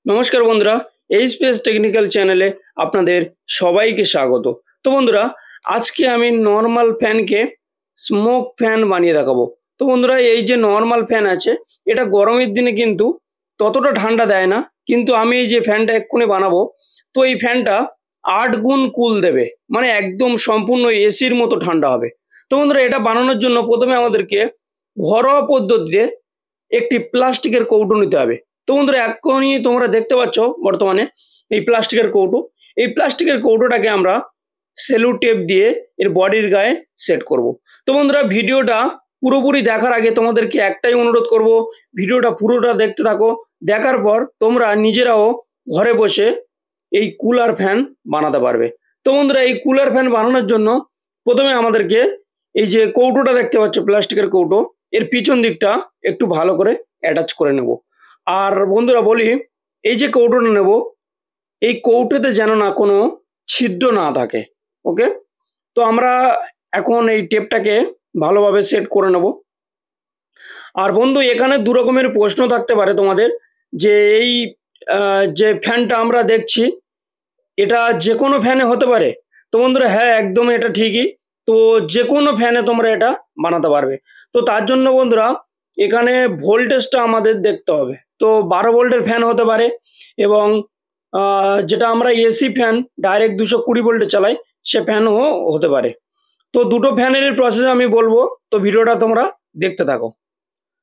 নমস্কার বন্ধুরা, এই স্পেস টেকনিক্যাল চ্যানেলে আপনাদের সবাইকে স্বাগত। তো বন্ধুরা, আজকে আমি নরমাল ফ্যানকে স্মোক ফ্যান বানিয়ে দেখাবো। তো বন্ধুরা, এই যে নরমাল ফ্যান আছে, এটা গরমের দিনে কিন্তু ততটা ঠান্ডা দেয় না, কিন্তু আমি এই যে ফ্যানটা এক্ষুনি বানাবো, তো এই ফ্যানটা ৮ গুণ কুল দেবে, মানে একদম সম্পূর্ণ এসির মতো ঠান্ডা হবে। তো বন্ধুরা, এটা বানানোর জন্য প্রথমে আমাদেরকে ঘরোয়া পদ্ধতিতে একটি প্লাস্টিকের কৌটো নিতে হবে। তো বন্ধুরা, এক্ষুনি তোমরা দেখতে পাচ্ছ বর্তমানে এই প্লাস্টিকের কৌটো। এই প্লাস্টিকের কৌটোটাকে আমরা সেলো টেপ দিয়ে এর বডির গায়ে সেট করব। তো বন্ধুরা, ভিডিওটা পুরোপুরি দেখার আগে তোমাদেরকে একটাই অনুরোধ করব, ভিডিওটা পুরোটা দেখতে থাকো। দেখার পর তোমরা নিজেরাও ঘরে বসে এই কুলার ফ্যান বানাতে পারবে। তো বন্ধুরা, এই কুলার ফ্যান বানানোর জন্য প্রথমে আমাদেরকে এই যে কৌটোটা দেখতে পাচ্ছ, প্লাস্টিকের কৌটো, এর পিছন দিকটা একটু ভালো করে অ্যাটাচ করে নেব। আর বন্ধুরা বলি, এই যে কৌটোটা নেব, এই কৌটোতে যেন না কোনো ছিদ্র না থাকে। ওকে, তো আমরা এখন এই টেপটাকে ভালোভাবে সেট করে নেব। আর বন্ধু, এখানে দু রকমের প্রশ্ন থাকতে পারে তোমাদের, যে এই যে ফ্যানটা আমরা দেখছি, এটা যে কোনো ফ্যানে হতে পারে। তো বন্ধুরা, হ্যাঁ, একদম এটা ঠিকই। তো যে কোনো ফ্যানে তোমরা এটা বানাতে পারবে। তো তার জন্য বন্ধুরা, এখানে ভোল্টেজটা আমাদের দেখতে হবে। তো ১২ ভোল্টের ফ্যান হতে পারে, এবং যেটা আমরা এসি ফ্যান ডাইরেক্ট ২২০ ভোল্টে চালাই, সে ফ্যানও হতে পারে। তো দুটো ফ্যানের প্রসেস আমি বলবো, তো ভিডিওটা তোমরা দেখতে থাকো।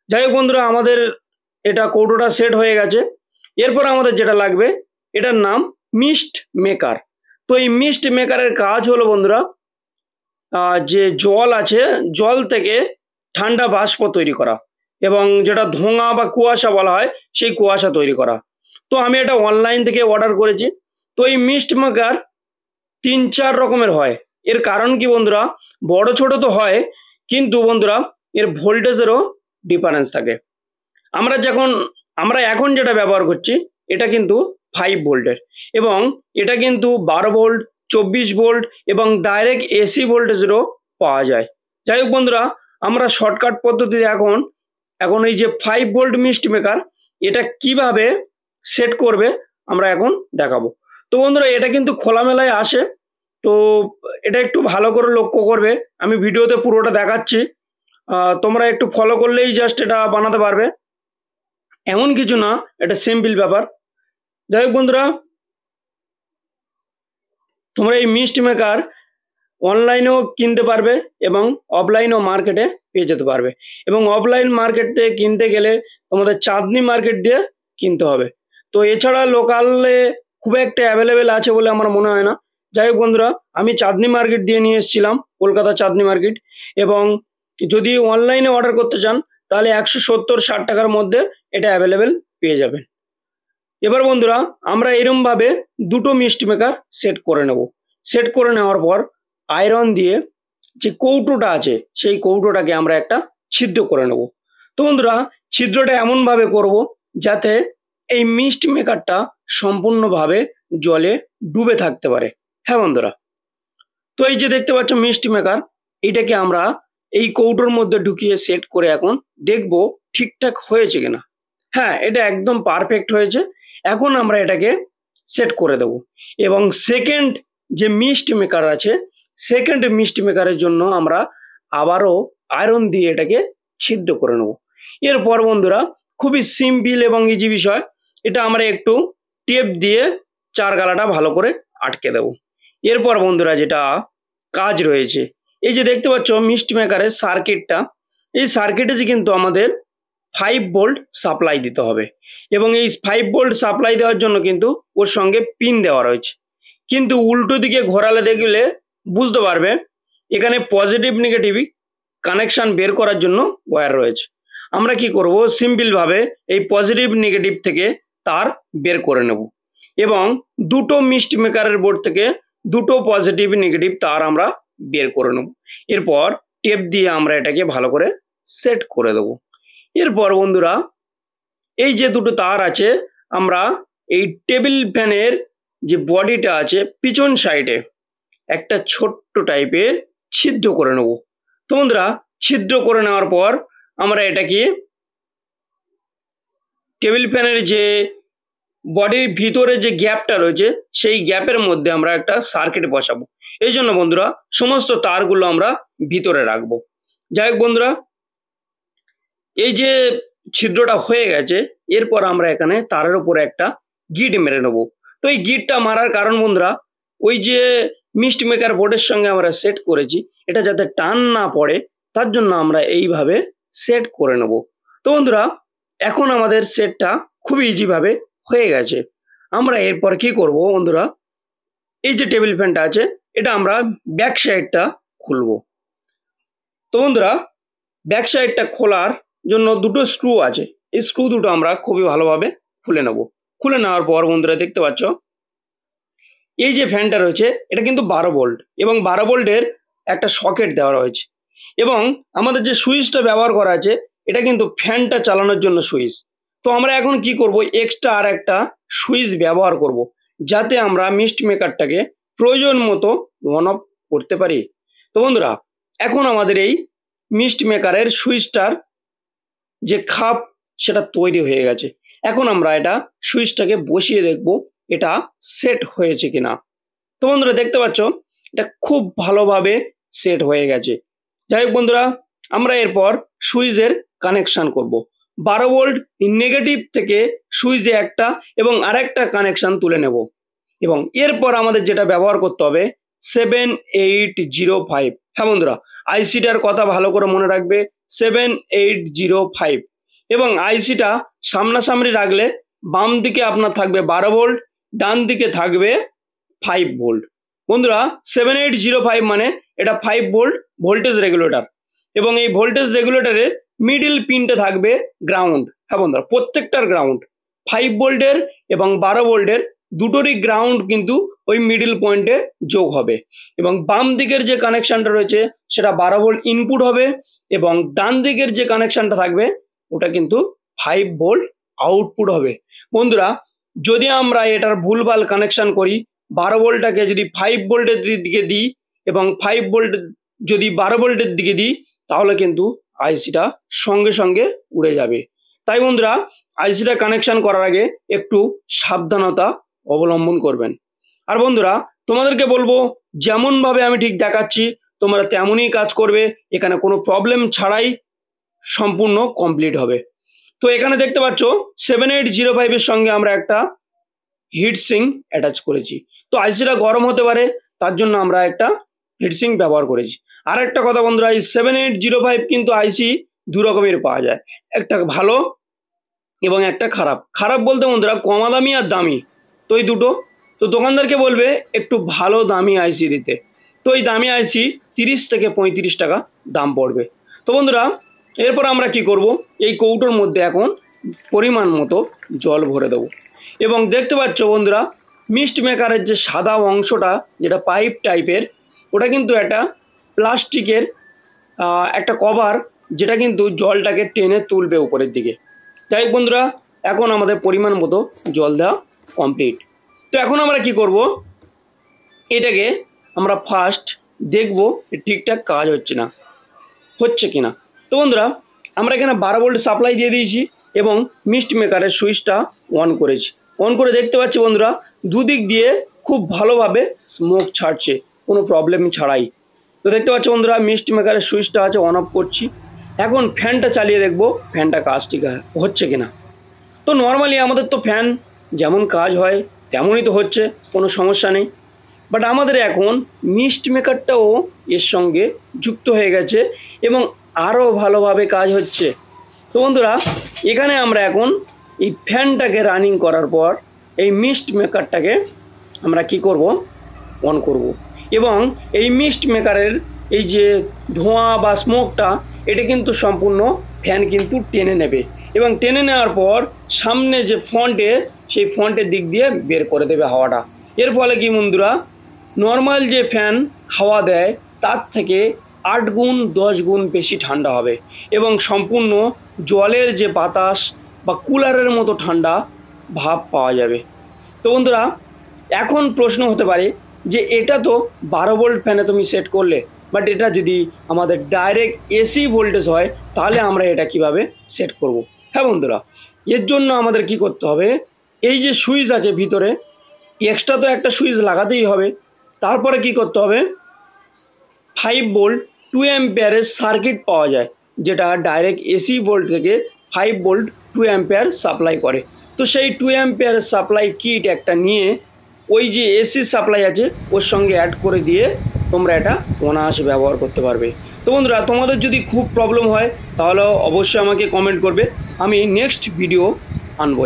যাই হোক বন্ধুরা, আমাদের এটা কৌটোটা সেট হয়ে গেছে। এরপর আমাদের যেটা লাগবে, এটার নাম মিস্ট মেকার। তো এই মিস্ট মেকারের কাজ হলো বন্ধুরা, যে জল আছে, জল থেকে ঠান্ডা বাষ্প তৈরি করা, এবং যেটা ধোঁয়া বা কুয়াশা বলা হয়, সেই কুয়াশা তৈরি করা। তো আমি এটা অনলাইন থেকে অর্ডার করেছি। তো এই মিস্ট মেকার ৩-৪ রকমের হয়। এর কারণ কি বন্ধুরা, বড় ছোট তো হয়, কিন্তু বন্ধুরা এর ভোল্টেজেরও ডিফারেন্স থাকে। আমরা এখন যেটা ব্যবহার করছি, এটা কিন্তু 5 ভোল্টের, এবং এটা কিন্তু 12 ভোল্ট, 24 ভোল্ট এবং ডাইরেক্ট এসি ভোল্টেজেরও পাওয়া যায়। যাই হোক বন্ধুরা, আমরা শর্টকাট পদ্ধতিতে এখন এই যে 5 ভোল্ট মিস্ট মেকার, এটা কিভাবে সেট করবে আমরা এখন দেখাবো। তো বন্ধুরা, এটা কিন্তু খোলামেলায় আসে। তো এটা একটু ভালো করে লক্ষ্য করবে, আমি ভিডিওতে পুরোটা দেখাচ্ছি। তোমরা একটু ফলো করলেই জাস্ট এটা বানাতে পারবে, এমন কিছু না, এটা সিম্পল ব্যাপার। যাই হোক বন্ধুরা, তোমরা এই মিস্ট মেকার অনলাইনেও কিনতে পারবে, এবং অফলাইনেও মার্কেটে পেয়ে যেতে পারবে। এবং অফলাইন মার্কেটে কিনতে গেলে তোমাদের চাঁদনি মার্কেট দিয়ে কিনতে হবে। তো এছাড়া লোকালে খুব একটা অ্যাভেলেবেল আছে বলে আমার মনে হয় না। যাই হোক বন্ধুরা, আমি চাঁদনি মার্কেট দিয়ে নিয়ে এসেছিলাম, কলকাতা চাঁদনি মার্কেট। এবং যদি অনলাইনে অর্ডার করতে চান, তাহলে ১৭০-৬০ টাকার মধ্যে এটা অ্যাভেলেবেল পেয়ে যাবেন। এবার বন্ধুরা, আমরা এরমভাবে দুটো মিস্ট মেকার সেট করে নেব। সেট করে নেওয়ার পর আয়রন দিয়ে যে কৌটোটা আছে, সেই কৌটোটাকে আমরা একটা ছিদ্র করে নেব। তো বন্ধুরা, ছিদ্রটা এমনভাবে করব যাতে এই মিস্ট মেকারটা সম্পূর্ণভাবে জলে ডুবে থাকতে পারে। হ্যাঁ বন্ধুরা, তো এই যে দেখতে পাচ্ছ মিস্ট মেকার, এইটাকে আমরা এই কৌটোর মধ্যে ঢুকিয়ে সেট করে এখন দেখব ঠিকঠাক হয়েছে কিনা। হ্যাঁ, এটা একদম পারফেক্ট হয়েছে। এখন আমরা এটাকে সেট করে দেব, এবং সেকেন্ড যে মিস্ট মেকার আছে, সেকেন্ড মিস্ট মেকারের জন্য আমরা আবারও আয়রন দিয়ে এটাকে ছিদ্র করে নেব। এরপর বন্ধুরা, খুবই সিম্পল এবং ইজি বিষয়, এটা আমরা একটু টেপ দিয়ে চার গালাটা ভালো করে আটকে দেব। এরপর বন্ধুরা, যেটা কাজ রয়েছে, এই যে দেখতে পাচ্ছ মিস্ট মেকারের সার্কিটটা, এই সার্কিটে যে কিন্তু আমাদের 5 ভোল্ট সাপ্লাই দিতে হবে, এবং এই 5 ভোল্ট সাপ্লাই দেওয়ার জন্য কিন্তু ওর সঙ্গে পিন দেওয়া রয়েছে। কিন্তু উল্টো দিকে ঘোরালে দেখলে বুঝতে পারবে, এখানে পজিটিভ নেগেটিভ কানেকশন বের করার জন্য ওয়্যার রয়েছে। আমরা কি করব, সিম্পলভাবে এই পজিটিভ নেগেটিভ থেকে তার বের করে নেব, এবং দুটো মিস্ট মেকারের বোর্ড থেকে দুটো পজিটিভ নেগেটিভ তার আমরা বের করে নেব। এরপর টেপ দিয়ে আমরা এটাকে ভালো করে সেট করে দেব। এরপর বন্ধুরা, এই যে দুটো তার আছে, আমরা এই টেবিল ফ্যানের যে বডিটা আছে, পিছন সাইডে একটা ছোট্ট টাইপের ছিদ্র করে নেব। তো বন্ধুরা, ছিদ্র করে নেওয়ার পর আমরা এটাকে টেবিল ফ্যানের যে বডির ভিতরে যে গ্যাপটা রয়েছে সেই গ্যাপের মধ্যে আমরা একটা সার্কিট বসাবো। এই জন্য বন্ধুরা সমস্ত তারগুলো আমরা ভিতরে রাখবো। যাই হোক বন্ধুরা, এই যে ছিদ্রটা হয়ে গেছে, এরপর আমরা এখানে তারের উপরে একটা গিট মেরে নেব। তো এই গিটটা মারার কারণ বন্ধুরা, ওই যে মিস্ট মেকার বোর্ডের সঙ্গে আমরা সেট করেছি, এটা যাতে টান না পড়ে তার জন্য আমরা এইভাবে সেট করে নেব। তো বন্ধুরা, এখন আমাদের সেটটা খুব ইজিভাবে হয়ে গেছে। আমরা এরপর কি করব বন্ধুরা, এই যে টেবিল ফ্যানটা আছে এটা আমরা ব্যাক সাইডটা খুলবো। তো বন্ধুরা, ব্যাক সাইডটা খোলার জন্য দুটো স্ক্রু আছে, এই স্ক্রু দুটো আমরা খুবই ভালোভাবে খুলে নেব। খুলে নেওয়ার পর বন্ধুরা দেখতে পাচ্ছ এই যে ফ্যানটা রয়েছে এটা কিন্তু 12 ভোল্ট এবং 12 ভোল্টের একটা সকেট দেওয়া রয়েছে এবং আমাদের যে সুইচটা ব্যবহার করা আছে এটা কিন্তু ফ্যানটা চালানোর জন্য সুইচ। তো আমরা এখন কি করব, এক্সট্রা আর একটা সুইচ ব্যবহার করব যাতে আমরা মিস্ট মেকারটাকে প্রয়োজন মতো অন অফ করতে পারি। তো বন্ধুরা, এখন আমাদের এই মিস্ট মেকারের সুইচটার যে খাপ সেটা তৈরি হয়ে গেছে। এখন আমরা এটা সুইচটাকে বসিয়ে দেখব এটা সেট হয়েছে কিনা। তো বন্ধুরা দেখতে পাচ্ছ এটা খুব ভালোভাবে সেট হয়ে গেছে। যাই হোক বন্ধুরা, আমরা এরপর সুইচের কানেকশন করব। 12 ভোল্ট নেগেটিভ থেকে সুইচে একটা এবং আরেকটা কানেকশন তুলে নেব এবং এরপর আমাদের যেটা ব্যবহার করতে হবে 7805। হ্যাঁ বন্ধুরা, আইসিটার কথা ভালো করে মনে রাখবে, 7805 এবং আইসিটা সামনাসামনি রাখলে বাম দিকে আপনার থাকবে 12 ভোল্ট, ডান দিকে থাকবে 5 ভোল্ট। বন্ধুরা 7805 মানে এটা 5 ভোল্ট ভোল্টেজ রেগুলেটর এবং এই ভোল্টেজ রেগুলেটরের মিডিল পিনটা থাকবে গ্রাউন্ড। হ্যাঁ বন্ধুরা, প্রত্যেকটার গ্রাউন্ড 5 ভোল্টের এবং 12 ভোল্টের দুটোরই গ্রাউন্ড কিন্তু ওই মিডিল পয়েন্টে যোগ হবে এবং বাম দিকের যে কানেকশনটা রয়েছে সেটা 12 ভোল্ট ইনপুট হবে এবং ডান দিকের যে কানেকশনটা থাকবে ওটা কিন্তু 5 ভোল্ট আউটপুট হবে। বন্ধুরা, যদি আমরা এটার ভুলভাল কানেকশন করি, 12 ভোল্টটাকে যদি 5 ভোল্টের দিকে দিই এবং 5 ভোল্ট যদি 12 ভোল্টের দিকে দিই তাহলে কিন্তু আইসিটা সঙ্গে সঙ্গে উড়ে যাবে। তাই বন্ধুরা, আইসিটা কানেকশন করার আগে একটু সাবধানতা অবলম্বন করবেন। আর বন্ধুরা, তোমাদেরকে বলবো যেমনভাবে আমি ঠিক দেখাচ্ছি তোমরা তেমনই কাজ করবে, এখানে কোনো প্রবলেম ছাড়াই সম্পূর্ণ কমপ্লিট হবে। তো এখানে দেখতে পাচ্ছ 7805 এর সঙ্গে আমরা একটা হিটসিং অ্যাটাচ করেছি। তো আইসিটা গরম হতে পারে তার জন্য আমরা একটা হিটসিং ব্যবহার করেছি। আর একটা কথা বন্ধুরা, এই 7805 কিন্তু আইসি দু রকমের পাওয়া যায়, একটা ভালো এবং একটা খারাপ। খারাপ বলতে বন্ধুরা কমা দামি আর দামি, তো এই দুটো। তো দোকানদারকে বলবে একটু ভালো দামি আইসি দিতে। তো এই দামি আইসি 30 থেকে 35 টাকা দাম পড়বে। তো বন্ধুরা, এরপর আমরা কি করব, এই কৌটোর মধ্যে এখন পরিমাণ মতো জল ভরে দেবো এবং দেখতে পাচ্ছ বন্ধুরা মিস্ট মেকারের যে সাদা অংশটা যেটা পাইপ টাইপের ওটা কিন্তু একটা প্লাস্টিকের একটা কভার যেটা কিন্তু জলটাকে টেনে তুলবে উপরের দিকে। যাই হোক বন্ধুরা, এখন আমাদের পরিমাণ মতো জল দেওয়া কমপ্লিট। তো এখন আমরা কি করব, এটাকে আমরা ফার্স্ট দেখব ঠিকঠাক কাজ হচ্ছে কিনা। তো বন্ধুরা, আমরা এখানে 12 ভোল্ট সাপ্লাই দিয়ে দিয়েছি এবং মিস্ট মেকারের সুইচটা অন করেছি। অন করে দেখতে পাচ্ছি বন্ধুরা দুদিক দিয়ে খুব ভালোভাবে স্মোক ছাড়ছে কোনো প্রবলেম ছাড়াই। তো দেখতে পাচ্ছ বন্ধুরা মিস্ট মেকারের সুইচটা আছে, অন অফ করছি। এখন ফ্যানটা চালিয়ে দেখব ফ্যানটা কাজ ঠিক হচ্ছে কিনা। তো নর্মালি আমাদের তো ফ্যান যেমন কাজ হয় তেমনই তো হচ্ছে, কোনো সমস্যা নেই। বাট আমাদের এখন মিস্ট মেকারটাও এর সঙ্গে যুক্ত হয়ে গেছে এবং আরও ভালোভাবে কাজ হচ্ছে। তো বন্ধুরা, এখানে আমরা এখন এই ফ্যানটাকে রানিং করার পর এই মিস্ট মেকারটাকে আমরা কি করব, অন করব এবং এই মিস্ট মেকারের এই যে ধোঁয়া বা স্মোকটা এটা কিন্তু সম্পূর্ণ ফ্যান কিন্তু টেনে নেবে এবং টেনে নেওয়ার পর সামনে যে ফ্রন্টে সেই ফ্রন্টের দিক দিয়ে বের করে দেবে হাওয়াটা। এর ফলে কি বন্ধুরা, নর্মাল যে ফ্যান হাওয়া দেয় তার থেকে 8 গুণ 10 গুণ বেশি ঠান্ডা হবে এবং সম্পূর্ণ জলের যে বাতাস বা কুলারের মতো ঠান্ডা ভাব পাওয়া যাবে। তো বন্ধুরা, এখন প্রশ্ন হতে পারে যে এটা তো 12 ভোল্ট ফ্যানে তুমি সেট করলে, বাট এটা যদি আমাদের ডাইরেক্ট এসি ভোল্টেজ হয় তাহলে আমরা এটা কিভাবে সেট করব। হ্যাঁ বন্ধুরা, এর জন্য আমাদের কি করতে হবে, এই যে সুইচ আছে ভিতরে, এক্সট্রা তো একটা সুইচ লাগাতেই হবে। তারপরে কি করতে হবে, 5 ভোল্ট 2 অ্যাম্পিয়ারের সার্কিট পাওয়া যায়, যেটা ডাইরেক্ট এসি ভোল্ট থেকে 5 ভোল্ট 2 অ্যাম্পিয়ার সাপ্লাই করে। তো সেই 2 অ্যাম্পিয়ারের সাপ্লাই কিট একটা নিয়ে ওই যে এসি সাপ্লাই আছে ওর সঙ্গে অ্যাড করে দিয়ে তোমরা এটা অনায়াসে ব্যবহার করতে পারবে। তো বন্ধুরা, তোমাদের যদি খুব প্রবলেম হয় তাহলে অবশ্যই আমাকে কমেন্ট করবে, আমি নেক্সট ভিডিও আনবো।